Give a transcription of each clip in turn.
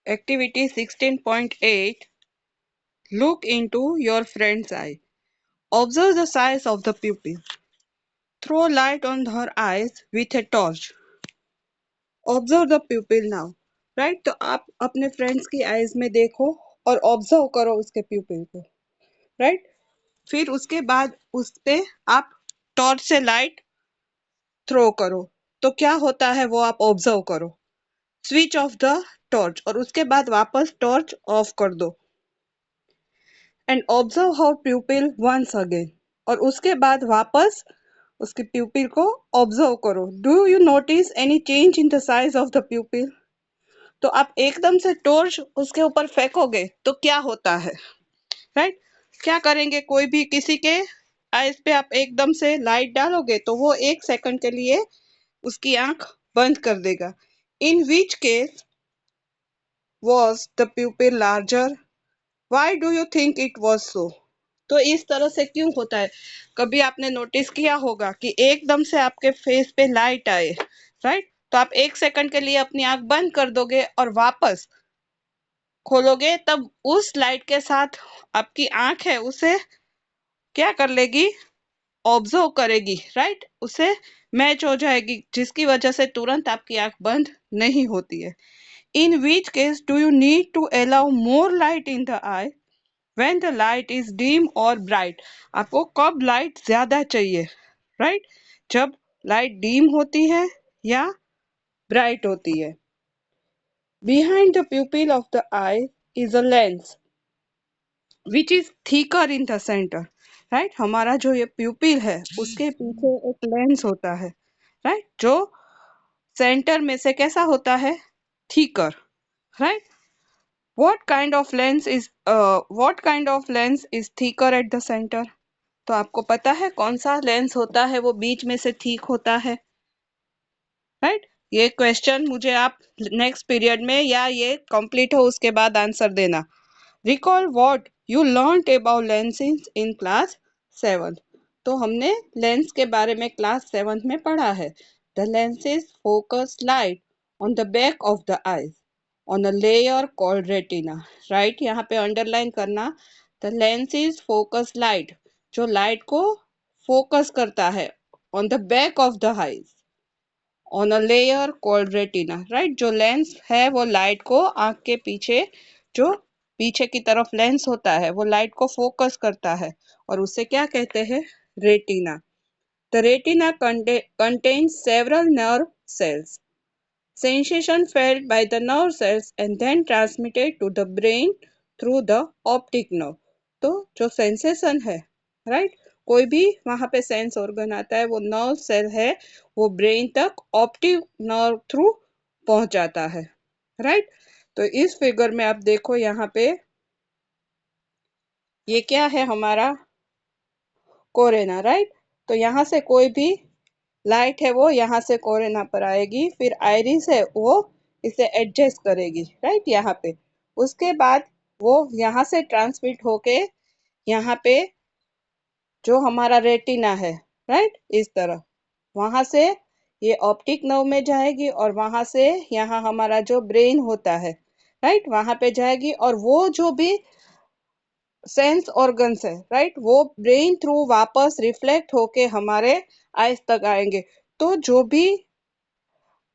Activity 16.8. Look into your friend's eye. Observe the size of the pupil. Throw light on her eyes with a torch. Observe the pupil now. Right, तो आप अपने friends की eyes में देखो और observe करो उसके pupil को. राइट, फिर उसके बाद उस पे आप टॉर्च से लाइट थ्रो करो. तो क्या होता है वो आप ऑब्जर्व करो. स्विच ऑफ द टॉर्च और उसके बाद वापस टॉर्च ऑफ कर दो. And observe how pupil once again. और उसके बाद वापस उसके प्यूपिल को ऑब्जर्व करो. Do you notice any change in the size of the pupil. तो आप एकदम से टॉर्च उसके ऊपर फेंकोगे तो क्या होता है. राइट, क्या करेंगे, कोई भी किसी के आईज पे आप एकदम से लाइट डालोगे तो वो 1 सेकंड के लिए उसकी आंख बंद कर देगा. In which case was the pupil larger. Why do you think it was so. तो इस तरह से क्यों होता है. कभी आपने नोटिस किया होगा कि एकदम से आपके फेस पे लाइट आए. राइट, तो आप 1 सेकंड के लिए अपनी आंख बंद कर दोगे और वापस खोलोगे, तब उस लाइट के साथ आपकी आंख है उसे क्या कर लेगी, ऑब्जर्व करेगी. राइट, उसे मैच हो जाएगी, जिसकी वजह से तुरंत आपकी आंख बंद नहीं होती है. In which case do you need to allow more light in the eye when the light is dim or bright. आपको कब लाइट ज्यादा चाहिए. राइट, जब लाइट डिम होती है या ब्राइट होती है. Behind the प्यूपिल of the I is a lens which is thicker in the centre. Right, हमारा जो ये प्यूपिल है उसके पीछे एक लेंस होता है. राइट, जो सेंटर में से कैसा होता है, thicker. Right, what kind of lens is thicker at the center. तो आपको पता है कौन सा लेंस होता है वो बीच में से ठीक होता है. राइट, ये क्वेश्चन मुझे आप नेक्स्ट पीरियड में या ये कंप्लीट हो उसके बाद आंसर देना. Recall what you learned about lenses in class 7. तो हमने लेंस के बारे में क्लास 7 में पढ़ा है. The lenses focus light on the back of the eyes on a layer called retina. Right, यहाँ पे अंडरलाइन करना. द लेंसेज फोकस लाइट, जो लाइट को फोकस करता है on the back of the eyes on a layer called retina. Right, जो lens है वो लाइट को आंख के पीछे, जो पीछे की तरफ लेंस होता है वो लाइट को फोकस करता है और उसे क्या कहते हैं, retina. The retina contains several nerve cells. Sensation felt by the nerve cells and then transmitted to the brain through the optic nerve. तो जो सेंसेशन है, राइट, कोई भी वहां पे सेंस ऑर्गन आता है वो नर्व सेल है, वो ब्रेन तक ऑप्टिक नर्व थ्रू पहुंच जाता है. राइट, तो इस फिगर में आप देखो यहाँ पे ये क्या है, हमारा कोरेना. राइट, तो यहाँ से कोई भी लाइट है वो यहाँ से कोरेना पर आएगी, फिर आइरिस है वो इसे एडजस्ट करेगी. राइट, यहाँ पे उसके बाद वो यहाँ से ट्रांसमिट होके यहाँ पे जो हमारा रेटिना है, राइट, इस तरह वहां से ये ऑप्टिक नर्व में जाएगी और वहां से यहाँ हमारा जो ब्रेन होता है, राइट, वहां पे जाएगी और वो जो भी सेंस ऑर्गन्स है, राइट, वो ब्रेन थ्रू वापस रिफ्लेक्ट होके हमारे आइज तक आएंगे. तो जो भी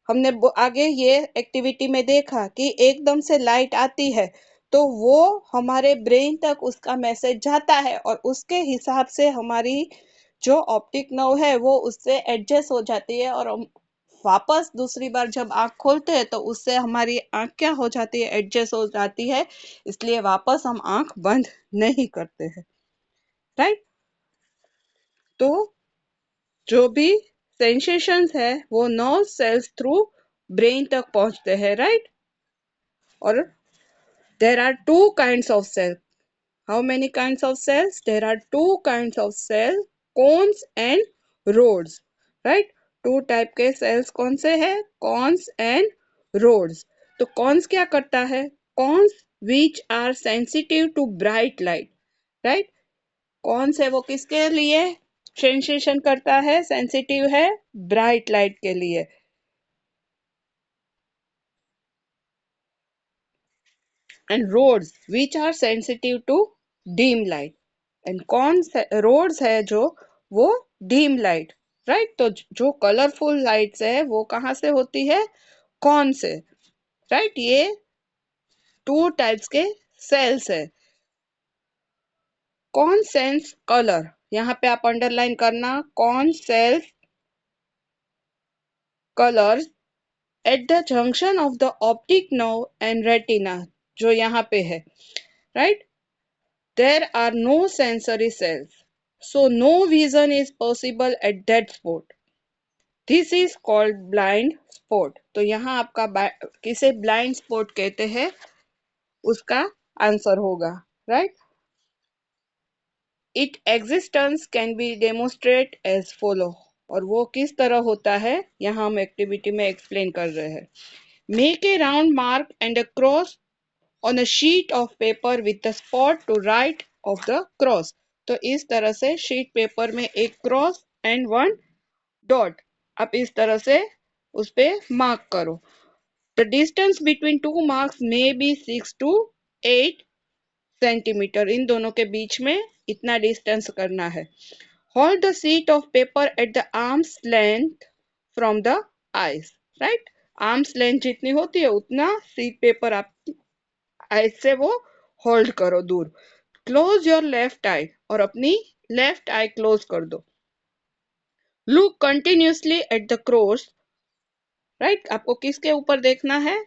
हमने आगे ये एक्टिविटी में देखा कि एकदम से लाइट आती है तो वो हमारे ब्रेन तक उसका मैसेज जाता है और उसके हिसाब से हमारी जो ऑप्टिक नर्व है वो उससे एडजस्ट हो जाती है और हम वापस दूसरी बार जब आँख खोलते हैं तो उससे हमारी आँख क्या हो जाती है, एडजस्ट हो जाती है, इसलिए वापस हम आँख बंद नहीं करते हैं. राइट, तो जो भी सेंसेशंस है वो नर्व सेल्स थ्रू ब्रेन तक पहुंचते हैं. राइट, और there are two kinds of cells. How many kinds of cells? There are two kinds of cells, cones and rods. Right, two type के cells कौन से हैं, cones and rods. तो cones क्या करता है, cones which are sensitive to bright light. Right, कौन से वो किसके लिए सेंसेशन करता है, सेंसिटिव है ब्राइट लाइट के लिए. and roads which are sensitive to dim light. And कौन से रोड्स है जो वो डीम लाइट, राइट। तो जो कलरफुल लाइट्स है वो कहाँ से होती है, कौन से, राइट। ये टू टाइप्स के सेल्स है। कौन सेंस कलर, यहाँ पे आप अंडरलाइन करना, cone cells colour at the junction of the optic nerve and retina, जो यहाँ पे है, right. There are no sensory cells, so no vision is possible at that spot. This is called blind spot. तो यहाँ आपका किसे blind spot कहते हैं उसका आंसर होगा, right? Its existence can be demonstrated as follow. और वो किस तरह होता है यहाँ हम एक्टिविटी में एक्सप्लेन कर रहे हैं। Make a round mark and a cross on a sheet of paper with the spot to right of the cross. तो इस तरह से शीट पेपर में एक क्रॉस एंड वन डॉट आप इस तरह से उस पे मार्क करो। The distance between two marks में बी 6 to 8 सेंटीमीटर, इन दोनों के बीच में इतना डिस्टेंस करना है। Hold the sheet of paper at the arms length from the eyes, right. Arms length जितनी होती है उतना शीट पेपर आप ऐसे वो होल्ड करो दूर। क्लोज योर लेफ्ट आई, और अपनी लेफ्ट आई क्लोज कर दो। Look continuously at the cross, right. आपको किसके ऊपर देखना है,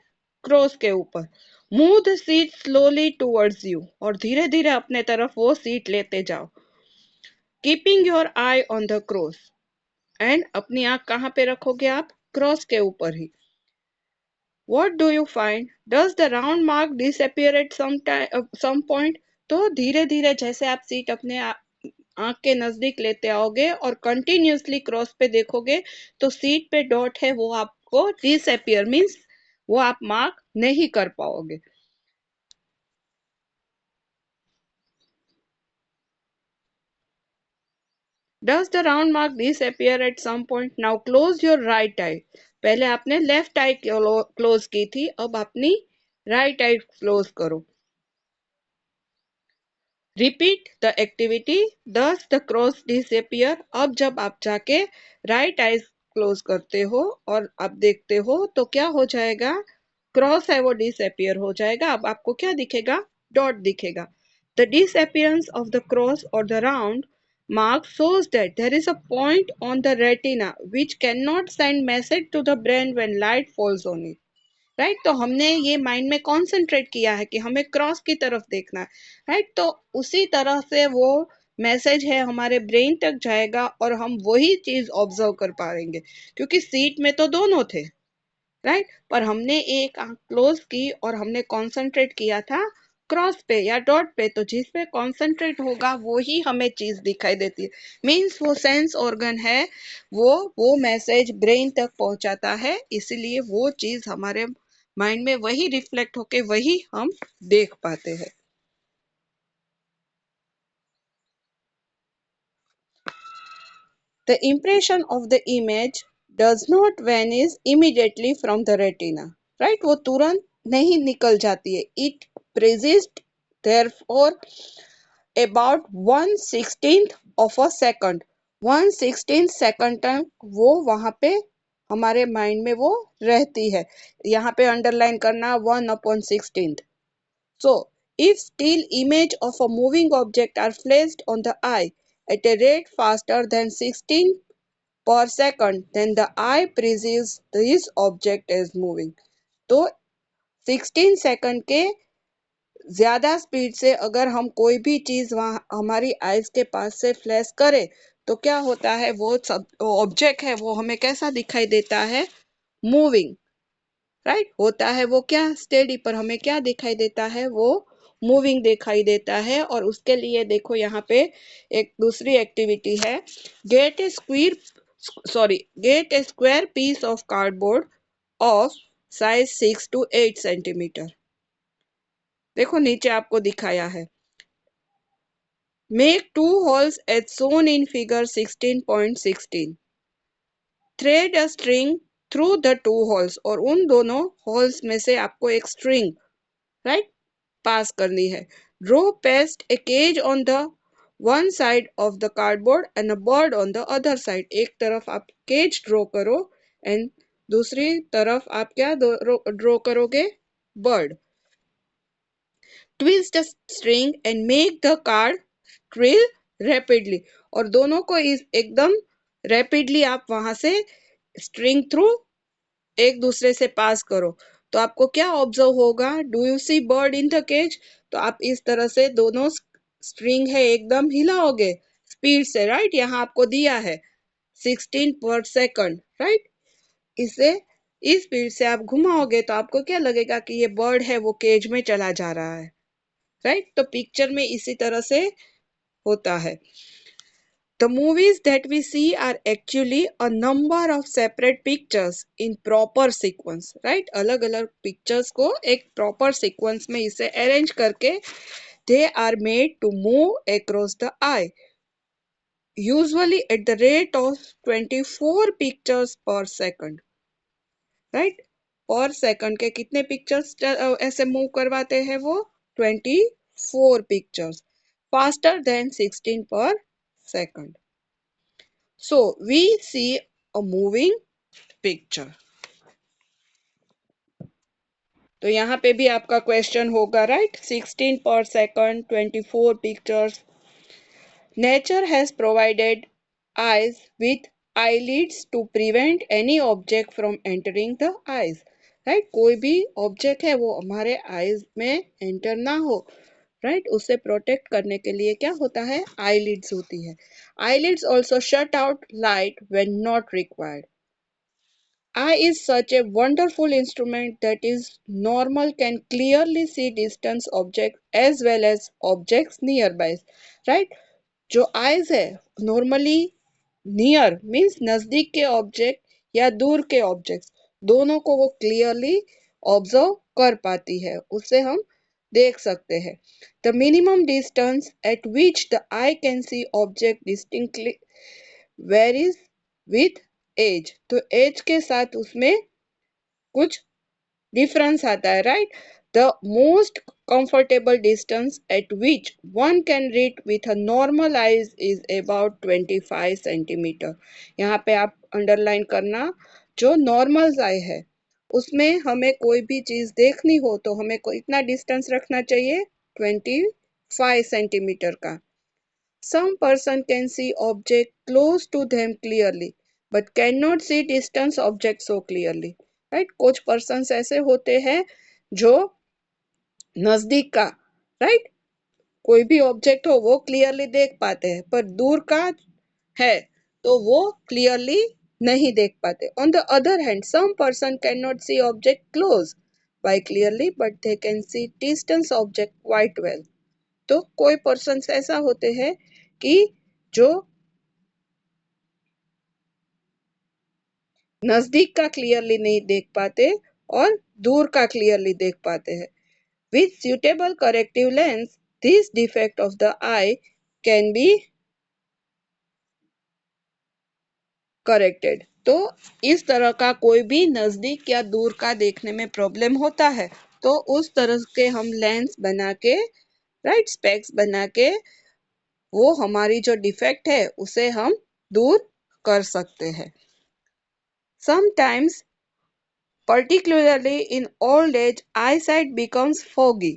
क्रॉस के ऊपर। Move the seat slowly towards you, और धीरे धीरे अपने तरफ वो सीट लेते जाओ। Keeping your I on the cross, and अपनी आंख कहाँ पे रखोगे आप, क्रॉस के ऊपर ही। What do you find? Does the round mark disappear at some point? तो धीरे धीरे जैसे आप सीट अपने आंख के नजदीक लेते आओगे और कंटिन्यूसली क्रॉस पे देखोगे तो सीट पे डॉट है वो आपको डिसअपियर मीन्स वो आप मार्क नहीं कर पाओगे। Does the round mark disappear at some point? Now close your right eye. पहले आपने लेफ्ट आई क्लोज की थी, अब अपनी राइट आई क्लोज करो। रिपीट द एक्टिविटी, दस द क्रॉस डिसअपियर। अब जब आप जाके राइट आइज क्लोज करते हो और आप देखते हो तो क्या हो जाएगा, क्रॉस है वो डिसअपियर हो जाएगा। अब आपको क्या दिखेगा, डॉट दिखेगा। The disappearance of the cross or the round mark shows that there is a point on the retina which cannot send message to the brain when light falls on it, right. तो हमने ये mind में concentrate किया है कि हमें cross की तरफ देखना है, राइट। तो उसी तरह से वो मैसेज है हमारे ब्रेन तक जाएगा और हम वही चीज ऑब्जर्व कर पाएंगे, क्योंकि सीट में तो दोनों थे, राइट। पर हमने एक आंख क्लोज की और हमने कॉन्सेंट्रेट किया था क्रॉस पे या डॉट पे, तो जिस पे कॉन्सेंट्रेट होगा वो ही हमें चीज दिखाई देती है। मीन्स वो सेंस ऑर्गन है, वो मैसेज ब्रेन तक पहुंचाता है, इसीलिए वो चीज हमारे माइंड में वही रिफ्लेक्ट होके वही हम देख पाते हैं। The impression of the image does not vanish immediately from the retina, right? वो तुरंत नहीं निकल जाती है। It persists therefore about 1/16 of a second, 1/16 second तक वो वहां पे हमारे माइंड में वो रहती है। यहाँ पे अंडरलाइन करना 1/16। So, if still image of a moving object are flashed on the eye at a rate faster than 16 per second, then the eye perceives this object as moving. तो 16 सेकंड के ज्यादा स्पीड से अगर हम कोई भी चीज वहां हमारी आईज के पास से फ्लैश करे तो क्या होता है, वो सब ऑब्जेक्ट है वो हमें कैसा दिखाई देता है, मूविंग, राइट। होता है वो क्या, स्टेडी, पर हमें क्या दिखाई देता है, वो मूविंग दिखाई देता है। और उसके लिए देखो यहाँ पे एक दूसरी एक्टिविटी है, get a square get a square piece of cardboard of size 6 to 8 centimeter. देखो नीचे आपको दिखाया है, make 2 holes as shown in figure 16.16, thread a string through the 2 holes, और उन दोनों होल्स में से आपको एक स्ट्रिंग, राइट, पास करनी है। Draw paste a cage on the one side of the cardboard and a bird on the other side. एक तरफ आप केज ड्रॉ करो एंड दूसरी तरफ आप क्या ड्रॉ करोगे? Bird. Twist the string and make the card trill rapidly. और दोनों को इस एकदम रैपिडली आप वहां से स्ट्रिंग थ्रू एक दूसरे से पास करो। तो आपको क्या ऑब्जर्व होगा? Do you see bird in the cage? तो आप इस तरह से दोनों स्ट्रिंग है एकदम हिलाओगे स्पीड से, राइट? यहाँ आपको दिया है 16 पर सेकंड, राइट? इसे इस स्पीड से आप घुमाओगे तो आपको क्या लगेगा कि ये बर्ड है वो केज में चला जा रहा है, राइट? तो पिक्चर में इसी तरह से होता है। The movies that we see are actually a number of separate pictures in proper sequence, right? अलग अलग pictures को एक proper sequence में इसे arrange करके they are made to move across the eye, usually at the rate of 24 pictures per second, right? पर second के कितने पिक्चर्स ऐसे मूव करवाते हैं वो? 24 पिक्चर्स, फास्टर देन 16 पर second. So we see a moving picture. तो यहाँ पे भी आपका क्वेश्चन होगा, राइट? 16 पर second, 24 pictures. Nature has provided eyes with eyelids to prevent any object from entering the eyes. Right? कोई भी ऑब्जेक्ट है वो हमारे आईज में एंटर ना हो, राइट? उसे प्रोटेक्ट करने के लिए क्या होता है? आईलिड्स होती है। Eyelids also shut out light when not required. Eye is such a wonderful instrument that is normal can clearly see distant objects as well as objects nearby, right? जो eyes है normally near means नजदीक के object या दूर के objects दोनों को वो clearly observe कर पाती है, उससे हम देख सकते हैं। The minimum distance at which the eye can see object distinctly varies with age। तो एज के साथ उसमें कुछ डिफरेंस आता है, right? The most comfortable distance at which one can read with a normal eyes is about 25 centimetre. यहाँ पे आप अंडरलाइन करना, जो नॉर्मल आई है उसमें हमें कोई भी चीज देखनी हो तो हमें को इतना डिस्टेंस रखना चाहिए 25 सेंटीमीटर का। Some person can see object close to them clearly, but cannot see distance object so clearly. Right? कुछ persons ऐसे होते हैं जो नजदीक का, right? कोई भी ऑब्जेक्ट हो वो क्लियरली देख पाते हैं, पर दूर का है तो वो क्लियरली नहीं देख पाते। On the other hand, some person cannot see object close by clearly, but they can see distance object quite well. तो कोई पर्सन ऐसा होते हैं कि जो नजदीक का क्लियरली नहीं देख पाते और दूर का क्लियरली देख पाते हैं। With suitable corrective lens this defect of the I can be corrected. तो इस तरह का कोई भी नजदीक या दूर का देखने में प्रॉब्लम होता है तो उस तरह के हम लेंस बना के, राइट, स्पेक्स बना के वो हमारी जो डिफेक्ट है उसे हम दूर कर सकते हैं। Sometimes, particularly in old age, eyesight becomes foggy.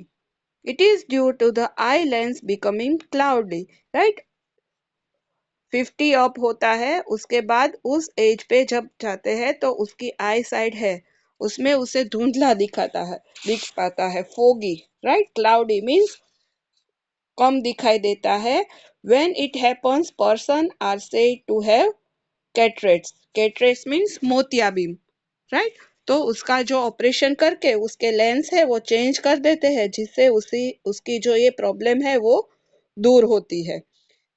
It is due to the eye lens becoming cloudy, right? 50 up होता है उसके बाद उस एज पे जब जाते हैं तो उसकी आई साइड है उसमें उसे धुंधला दिखाता है, दिख पाता है, फोगी, राइट? क्लाउडी मीन्स कम दिखाई देता है। When it happens, person are said to have cataracts. Cataracts means मोतियाबिंद, राइट? तो उसका जो ऑपरेशन करके उसके लेंस है वो चेंज कर देते हैं जिससे उसकी जो ये प्रॉब्लम है वो दूर होती है।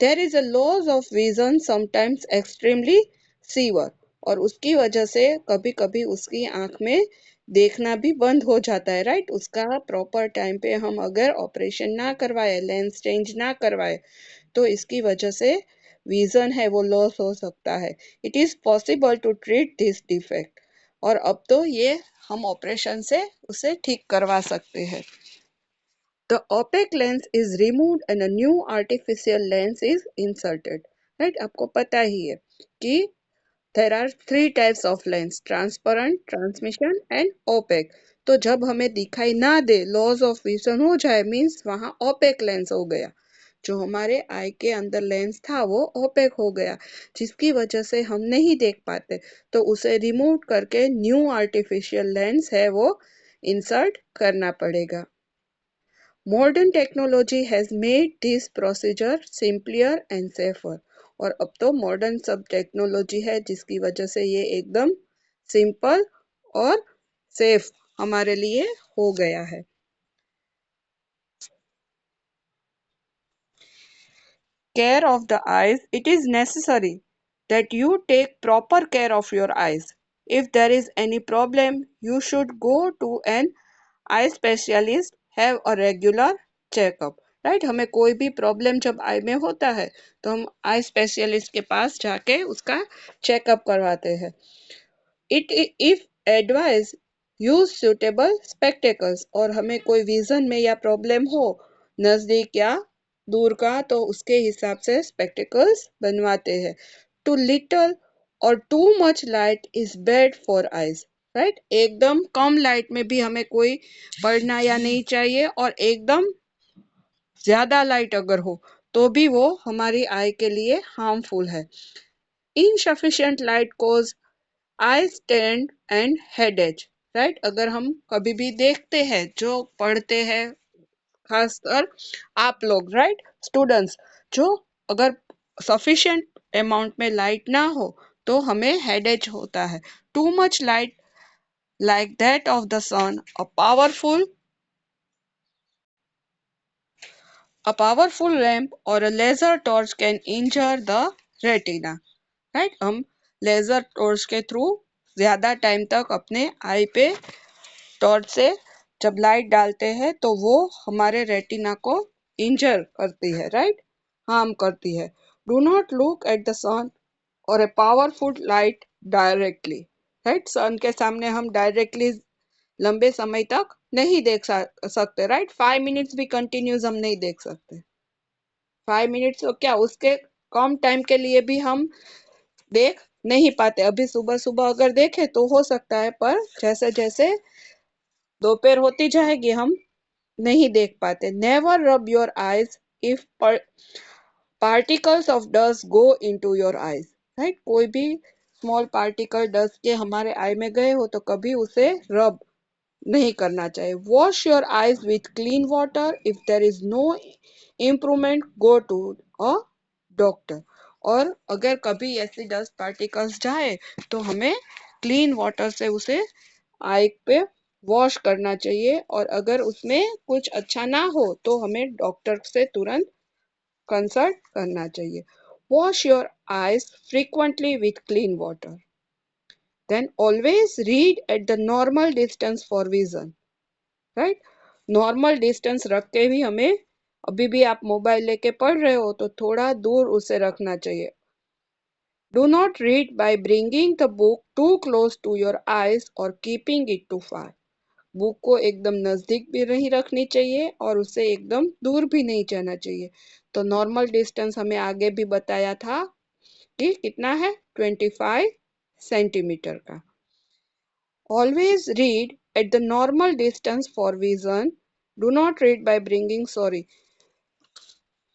There is a loss of vision sometimes extremely severe. और उसकी वजह से कभी कभी उसकी आंख में देखना भी बंद हो जाता है, राइट? उसका प्रॉपर टाइम पे हम अगर ऑपरेशन ना करवाए, लेंस चेंज ना करवाए तो इसकी वजह से विजन है वो लॉस हो सकता है। It is possible to treat this defect. और अब तो ये हम ऑपरेशन से उसे ठीक करवा सकते हैं। The opaque lens is removed and a new artificial lens is inserted. Right? आपको पता ही है कि there are three types of lens: transparent, transmission and opaque. तो जब हमें दिखाई ना दे, लॉस ऑफ विजन हो जाए, मीन्स वहां ओपेक लेंस हो गया। जो हमारे आई के अंदर लेंस था वो ओपेक हो गया, जिसकी वजह से हम नहीं देख पाते। तो उसे रिमूव करके न्यू आर्टिफिशियल लेंस है वो इंसर्ट करना पड़ेगा। Modern technology has made this procedure simplier and safer. और अब तो मॉडर्न सब टेक्नोलॉजी है जिसकी वजह से ये एकदम सिंपल और सेफ हमारे लिए हो गया है। Care of the eyes. It is necessary that you take proper care of your eyes. If there is any problem, you should go to an eye specialist, have a regular checkup. Right, हमें कोई भी problem जब आई में होता है तो हम eye specialist के पास जाके उसका चेकअप करवाते हैं। It if advise use suitable spectacles. और हमें कोई विजन में या प्रॉब्लम हो नजदीक या दूर का तो उसके हिसाब से स्पेक्टेकल्स बनवाते हैं। टू लिटल और too much light is bad for eyes. Right, एकदम कम लाइट में भी हमें कोई पढ़ना या नहीं चाहिए, और एकदम ज्यादा लाइट अगर हो तो भी वो हमारी आई के लिए हार्मफुल है। Insufficient light cause eye strain and headaches. Right, अगर हम कभी भी देखते हैं जो पढ़ते हैं, खासकर आप लोग, राइट स्टूडेंट्स, जो अगर सफिशिएंट अमाउंट में लाइट ना हो तो हमें हेडेज होता है। Too much light like that of the sun, a powerful lamp or a laser torch can injure the retina. Right, हम लेजर टॉर्च के थ्रू ज्यादा टाइम तक अपने आई पे टॉर्च से जब लाइट डालते हैं तो वो हमारे रेटिना को इंजर करती है, राइट, हार्म करती है। Do not look at the sun or a powerful light directly. Right, sun के सामने हम डायरेक्टली लंबे समय तक नहीं देख सकते। राइट, 5 मिनट्स भी कंटिन्यूस हम नहीं देख सकते। 5 मिनट्स तो क्या, उसके कम टाइम के लिए भी हम देख नहीं पाते। अभी सुबह सुबह अगर देखें तो हो सकता है, पर जैसे जैसे दोपहर होती जाएगी हम नहीं देख पाते। Never rub your eyes if particles of dust go into your eyes. Right, कोई भी स्मॉल पार्टिकल डस्ट के हमारे आई में गए हो तो कभी उसे रब नहीं करना चाहिए। Wash your eyes with clean water. If there is no improvement go to a doctor. और अगर कभी ऐसी डस्ट पार्टिकल्स जाए तो हमें क्लीन वाटर से उसे आई पे वॉश करना चाहिए, और अगर उसमें कुछ अच्छा ना हो तो हमें डॉक्टर से तुरंत कंसल्ट करना चाहिए। Wash your eyes frequently with clean water. Then always read at the normal distance for vision. Right, normal distance रख के भी हमें, अभी भी आप मोबाइल लेके पढ़ रहे हो तो थोड़ा दूर उसे रखना चाहिए। Do not read by bringing the book too close to your eyes or keeping it too far. Book को एकदम नजदीक भी नहीं रखनी चाहिए और उससे एकदम दूर भी नहीं जाना चाहिए। तो नॉर्मल डिस्टेंस हमें आगे भी बताया था कि कितना है, 25 सेंटीमीटर का। Always read at the normal distance for vision. Do not read by bringing, sorry.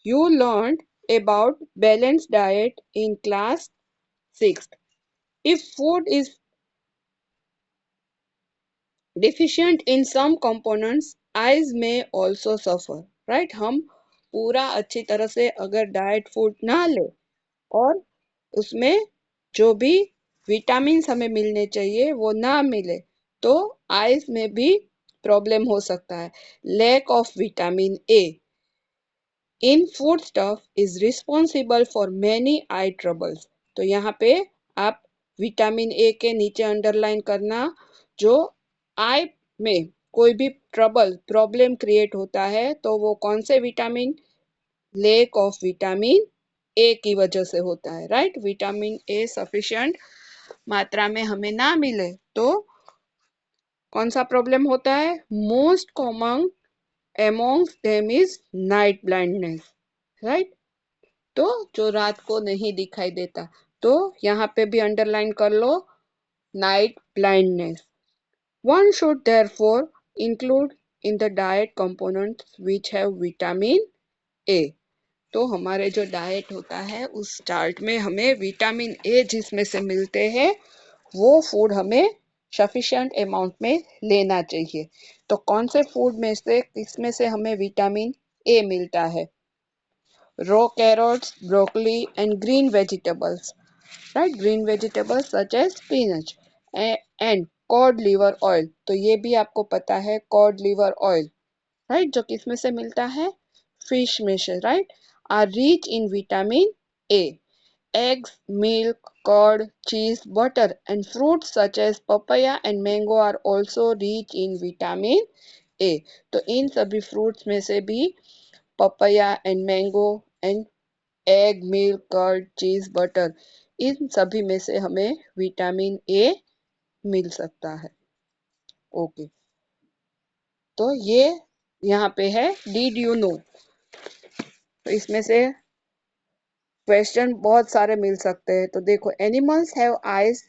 You learned about balanced diet in class 6th. If food is deficient in some components, eyes may also suffer. Right? हम पूरा अच्छी तरह से अगर diet food ना ले और उसमें जो भी विटामिन्स हमें मिलने चाहिए वो ना मिले तो आईज में भी प्रॉब्लम हो सकता है। Lack of vitamin A in food stuff is responsible for many eye troubles. तो यहाँ पे आप विटामिन ए के नीचे अंडरलाइन करना, जो आई में कोई भी ट्रबल प्रॉब्लम क्रिएट होता है तो वो कौन से विटामिन, लेक ऑफ विटामिन ए की वजह से होता है। राइट, विटामिन ए सफिशिएंट मात्रा में हमें ना मिले तो कौन सा प्रॉब्लम होता है। Most common amongst them is night blindness, right? तो जो रात को नहीं दिखाई देता, तो यहाँ पे भी अंडरलाइन कर लो night blindness. One should therefore include in the diet components which have vitamin A. तो हमारे जो डाइट होता है उस चार्ट में हमें विटामिन ए जिसमें से मिलते हैं वो फूड हमें सफिशिएंट अमाउंट में लेना चाहिए. तो कौन से फूड में से किसमें से हमें विटामिन ए मिलता है? Raw carrots, broccoli, and green vegetables. Right, green vegetables such as spinach and cod liver oil. तो ये भी आपको पता है cod liver oil, right? जो किस में से मिलता है? फिश में से, right? Are rich in vitamin A. Eggs, milk, curd, cheese, butter, and fruits such as papaya and mango are also rich in vitamin A. तो इन सभी fruits में से भी papaya and mango and egg, milk, curd, cheese, butter, इन सभी में से हमें विटामिन ए मिल सकता है. ओके, तो ये यहाँ पे है डिड यू नो. तो इसमें से क्वेश्चन बहुत सारे मिल सकते हैं. तो देखो, animals have eyes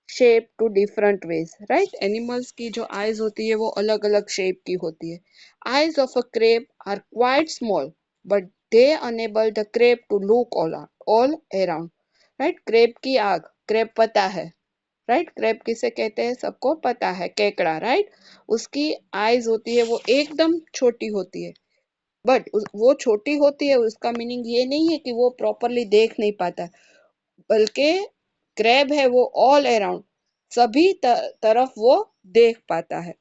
shape to different ways, right? Animals की जो आईज होती है वो अलग अलग शेप की होती है. Eyes of a crab are quite small but they enable the crab to look all around, right? Crab की आग, क्रेब पता है, राइट? क्रेब किसे कहते हैं सबको पता है, केकड़ा, राइट? उसकी आईज होती है वो एकदम छोटी होती है, बट वो छोटी होती है उसका मीनिंग ये नहीं है कि वो प्रॉपरली देख नहीं पाता, बल्कि क्रैब है वो ऑल अराउंड, सभी तरफ वो देख पाता है.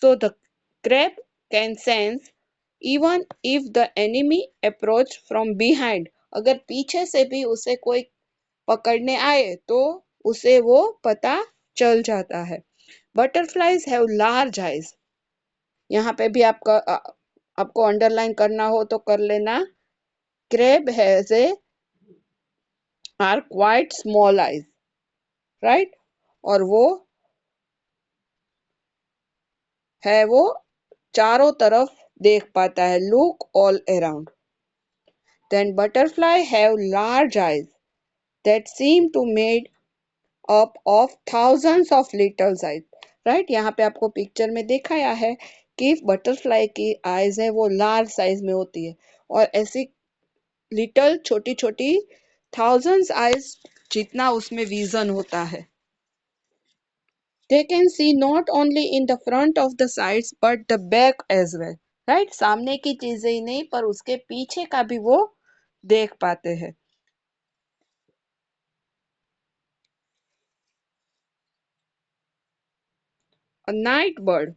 So the crab can sense even if the enemy approach from behind. अगर पीछे से भी उसे कोई पकड़ने आए तो उसे वो पता चल जाता है. Butterflies have large eyes. यहाँ पे भी आपको अंडरलाइन करना हो तो कर लेना. Crab has a are quite small eyes, right? और वो है वो चारों तरफ देख पाता है, look all around. Then butterfly have large eyes that seem to made up of thousands of little eyes, right? यहाँ पे आपको पिक्चर में दिखाया है कि बटरफ्लाई की आइज है वो लार्ज साइज में होती है और ऐसी लिटल छोटी छोटी थाउजेंड्स आइज जितना उसमें विजन होता है. They can see not only in the front of the sides but the back as well, right? सामने की चीजें ही नहीं पर उसके पीछे का भी वो देख पाते हैं. A night bird,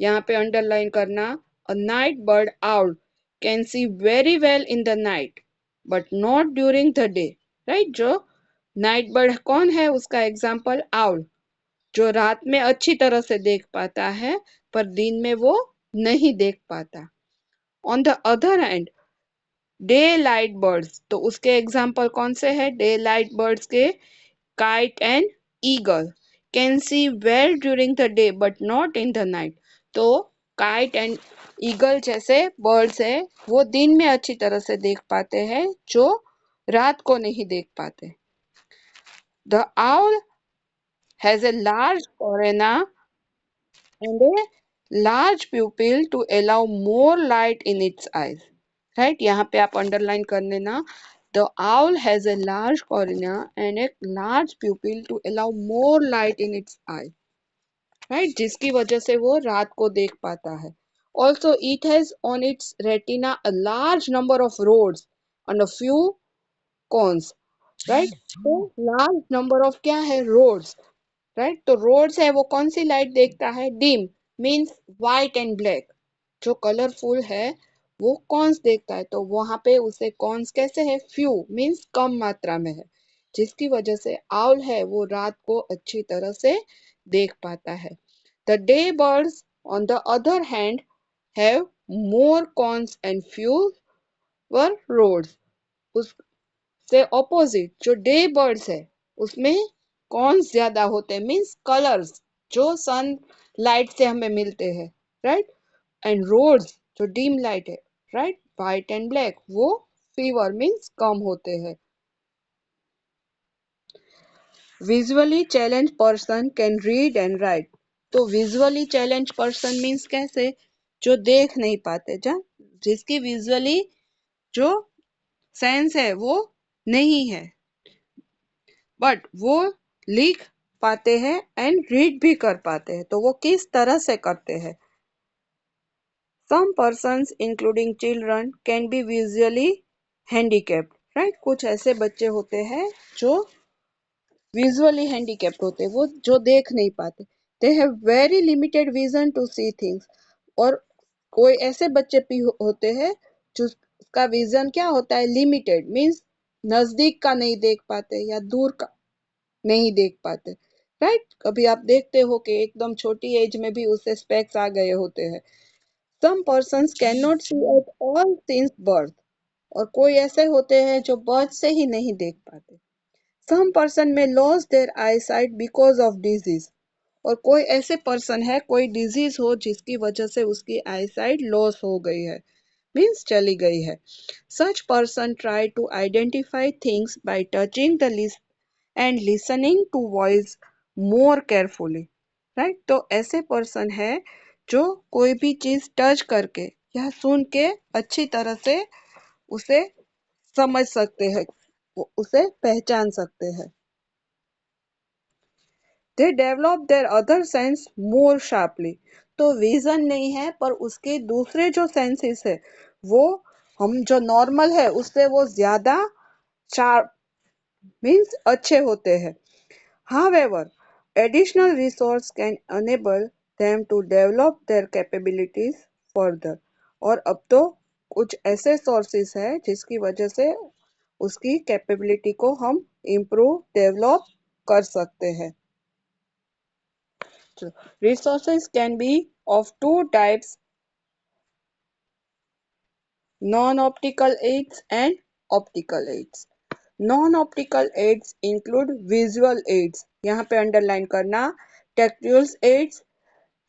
यहाँ पे अंडरलाइन करना. A night bird owl can see very well in the night but not during the day, right? जो नाइट बर्ड कौन है उसका एग्जाम्पल आउल, जो रात में अच्छी तरह से देख पाता है पर दिन में वो नहीं देख पाता. On the other hand day light birds, तो उसके एग्जाम्पल कौन से हैं डे लाइट बर्ड्स के? Kite and eagle can see well during the day but not in the night. तो काइट एंड ईगल जैसे बर्ड्स है वो दिन में अच्छी तरह से देख पाते हैं जो रात को नहीं देख पाते. The owl has a large कोरेना and a large pupil to allow more light in its eyes, right? यहाँ पे आप अंडरलाइन कर लेना. The owl has a large cornea and a large pupil to allow more light in its eye, right? जिसकी वजह से वो रात को देख पाता है. Also, it has on its retina a large number of rods and a few cones, right? तो large number of क्या है? rods, right? तो रोड है वो कौन सी लाइट देखता है? Dim means white and black. जो कलरफुल है वो कॉन्स देखता है, तो वहां पे उसे कॉन्स कैसे है? फ्यू मीन्स कम मात्रा में है, जिसकी वजह से आउल है वो रात को अच्छी तरह से देख पाता है. The day birds on the other hand have more cones and fewer rods. से ऑपोजिट जो डे बर्ड्स है उसमें कौन ज्यादा होते हैं? मीन्स कलर्स जो सन लाइट से हमें मिलते हैं, राइट? एंड रोड्स जो डिम लाइट है, राइट, व्हाइट एंड ब्लैक, वो फीवर मीन्स कम होते हैं। Visually challenge person can read and right. तो विजुअली चैलेंज पर्सन मीन्स कैसे, जो देख नहीं पाते, जिसकी विजुअली जो सेंस है वो नहीं है, बट वो लिख पाते हैं एंड रीड भी कर पाते हैं। तो वो किस तरह से करते हैं? Some persons including children can be visually handicapped, right? कुछ ऐसे बच्चे होते हैं जो विजुअली हैंडीकैप्ड होते हैं, वो जो देख नहीं पाते। They have very limited vision to see things. और कोई ऐसे बच्चे भी होते हैं जिसका विजन क्या होता है, लिमिटेड, मीन्स नजदीक का नहीं देख पाते या दूर का नहीं देख पाते, राइट। कभी आप देखते हो कि एकदम छोटी एज में भी उसे स्पेक्स आ गए होते हैं। Some persons can not see at all since birth. और कोई ऐसे होते हैं जो बर्थ से ही नहीं देख पाते। Some person may lose their eye sight because of disease. और कोई ऐसे पर्सन है, कोई डिजीज हो जिसकी वजह से उसकी आई साइट लॉस हो गई है, मीन्स चली गई है। Such person try to identify things by touching the list and listening to voice more carefully, right. तो ऐसे पर्सन है जो कोई भी चीज टच करके या सुन के अच्छी तरह से उसे समझ सकते हैं, उसे पहचान सकते हैं। They develop their other sense more sharply. तो विजन नहीं है पर उसके दूसरे जो सेंसेस है वो हम जो नॉर्मल है उससे वो ज्यादा शार्प, मीन्स अच्छे होते हैं। However, additional resource can enable them to develop their capabilities further। और अब तो कुछ ऐसे सोर्सेस है जिसकी वजह से उसकी कैपेबिलिटी को हम इम्प्रूव डेवलप कर सकते हैं। Resources can be of two types, non-optical aids and optical aids। Non-optical aids include visual aids, यहाँ पे अंडरलाइन करना, tactile aids,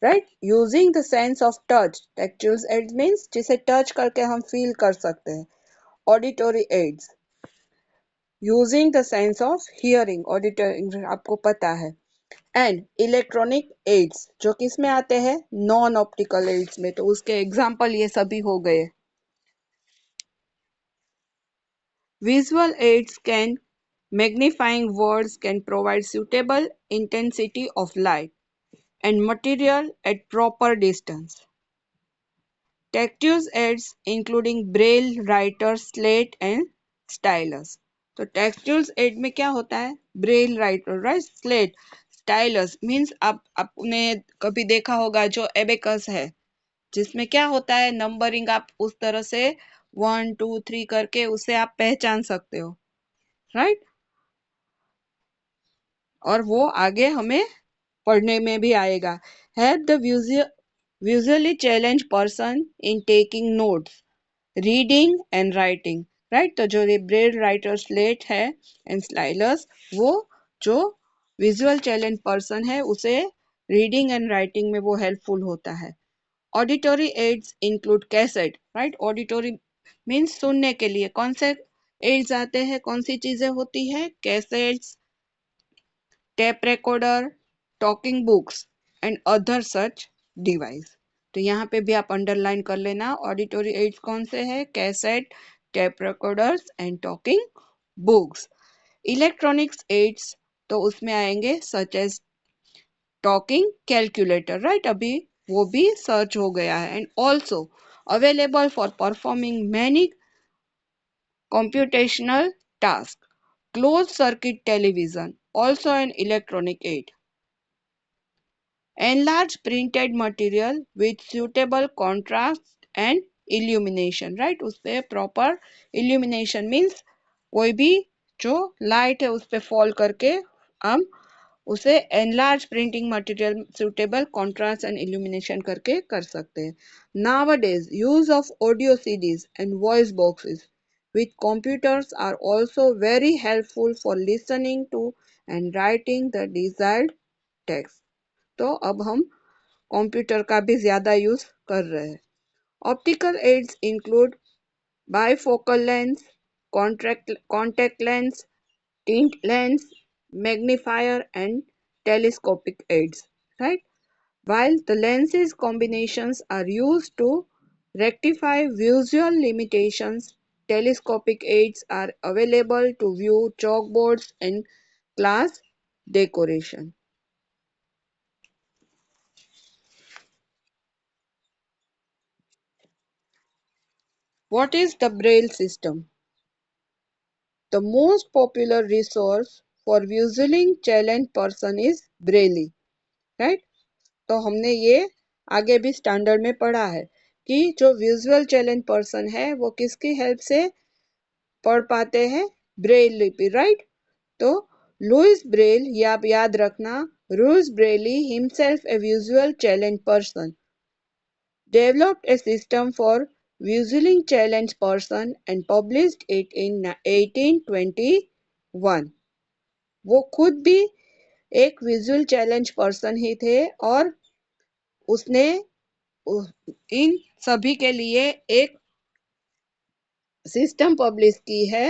right, using the sense of touch. Tactile aids means जिसे touch करके हम feel कर सकते हैं। Auditory aids using the sense of hearing, auditory आपको पता है। एंड इलेक्ट्रॉनिक एड्स जो किस में आते हैं, नॉन ऑप्टिकल एड्स में। तो उसके एग्जाम्पल ये सभी हो गए। Visual aids can magnifying words can provide suitable intensity of light and material at proper distance। Tactile aids including braille writer slate and stylus। तो tactile aid में क्या होता है, Braille writer, right, slate, stylus means आप आपने कभी देखा होगा जो एबेकस है, जिसमें क्या होता है, नंबरिंग आप उस तरह से 1 2 3 करके उसे आप पहचान सकते हो, राइट। और वो आगे हमें पढ़ने में भी आएगा। Help the visually challenged person in taking notes, reading and writing, right. तो जो ये ब्रेल राइटर स्लेट है एंड स्टाइलस, वो जो विजुअल चैलेंज पर्सन है उसे रीडिंग एंड राइटिंग में वो हेल्पफुल होता है। Auditory aids include cassette, right. Auditory means सुनने के लिए कौन से एड्स आते हैं, कौन सी चीजें होती है, cassettes, tape recorder, talking books and other such device. तो यहाँ पे भी आप अंडरलाइन कर लेना, ऑडिटरी एड्स कौन से है, cassette, tape recorders and talking books. Electronics aids तो उसमें आएंगे such as talking calculator, right, अभी वो भी सर्च हो गया है। And also available for performing many computational task। Closed circuit television, also an electronic aid। Enlarge printed material with suitable contrast and illumination, right। उस पे प्रॉपर illumination means कोई भी जो लाइट है उस पे फॉल करके हम उसे enlarge printing material suitable contrast and illumination करके कर सकते हैं। Nowadays use of audio CDs and voice boxes with computers are also very helpful for listening to and writing the desired text। तो अब हम कंप्यूटर का भी ज्यादा यूज कर रहे हैं। Optical aids include bifocal lens, contact lens, tint lens, magnifier, and telescopic aids, right? While the lenses combinations are used to rectify visual limitations, telescopic aids are available to view chalkboards and class decoration. What is the Braille system? The most popular resource for visually challenged person is Braille, right? तो हमने ये आगे भी standard में पढ़ा है कि जो विजुअल चैलेंज पर्सन है वो किसकी हेल्प से पढ़ पाते हैं, ब्रेल लिपि, राइट? तो लुइस ब्रेल, ये आप याद रखना, Louis Braille himself a visual challenge person developed a system for visually challenged person and published it in 1821. वो खुद भी एक विजुअल चैलेंज पर्सन ही थे और उसने इन सभी के लिए एक सिस्टम पब्लिश की है